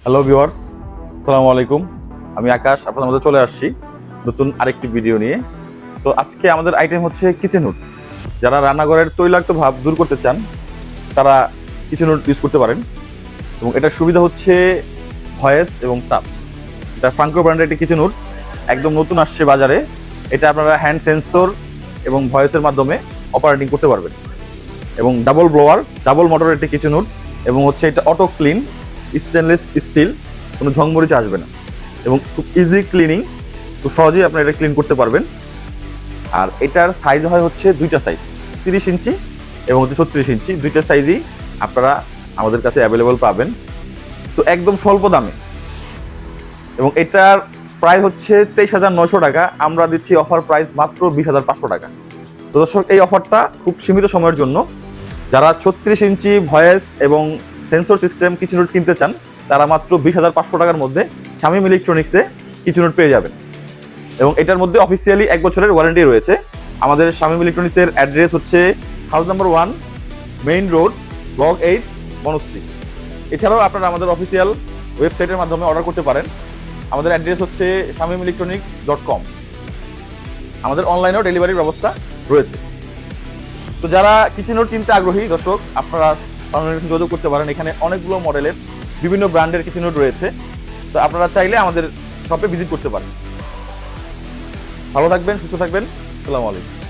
Hello viewers, আসসালামু আলাইকুম। আমি আকাশ আপনাদের মধ্যে চলে আসছি নতুন আরেকটি ভিডিও নিয়ে। তো আজকে আমাদের আইটেম হচ্ছে কিচেন হুড। যারা রান্নাঘরের তৈলাক্ত ভাব দূর করতে চান তারা কিচেন হুড ইউজ করতে পারেন। এবং এটার সুবিধা হচ্ছে ভয়েস এবং টাচ। এটা ফ্রাঙ্কো ব্র্যান্ডের একটি কিচেন হুড, একদম নতুন আসছে বাজারে। এটা আপনারা হ্যান্ড সেন্সর এবং ভয়েসের মাধ্যমে অপারেটিং করতে পারবেন। এবং ডাবল ব্লোয়ার, ডাবল মোটরের একটি কিচেন হুড, এবং হচ্ছে এটা অটো ক্লিন, স্টেনলেস স্টিল, কোনো ঝংমরিচে আসবে না এবং খুব ইজি ক্লিনিং, খুব সহজেই আপনি এটা ক্লিন করতে পারবেন। আর এটার সাইজ হয় হচ্ছে দুইটা সাইজ, 30 ইঞ্চি এবং হচ্ছে 36 ইঞ্চি, দুইটা সাইজই আপনারা আমাদের কাছে অ্যাভেলেবল পাবেন। তো একদম স্বল্প দামে, এবং এটার প্রাইস হচ্ছে 23,900 টাকা। আমরা দিচ্ছি অফার প্রাইস মাত্র 20,500 টাকা। তো দর্শক, এই অফারটা খুব সীমিত সময়ের জন্য। যারা 36 ইঞ্চি ভয়েস এবং সেন্সর সিস্টেম কিচেন হুড কিনতে চান তারা মাত্র 20,500 টাকার মধ্যে শামীম ইলেকট্রনিক্সে কিচেন হুড পেয়ে যাবেন। এবং এটার মধ্যে অফিসিয়ালি 1 বছরের ওয়ারেন্টি রয়েছে। আমাদের শামীম ইলেকট্রনিক্সের অ্যাড্রেস হচ্ছে house number 1, main road, block H, Banasree. এছাড়াও আপনারা আমাদের অফিসিয়াল ওয়েবসাইটের মাধ্যমে অর্ডার করতে পারেন। আমাদের অ্যাড্রেস হচ্ছে shamimimelectronics.com। আমাদের অনলাইনেও ডেলিভারির ব্যবস্থা রয়েছে। তো যারা কিচেন হুড কিনতে আগ্রহী দর্শক, আপনারা আমাদের কাছে যোগাযোগ করতে পারেন। এখানে অনেকগুলো মডেলের বিভিন্ন ব্র্যান্ডের কিচেন হুড রয়েছে। তো আপনারা চাইলে আমাদের শপে ভিজিট করতে পারেন। ভালো থাকবেন, সুস্থ থাকবেন। আসসালামু আলাইকুম।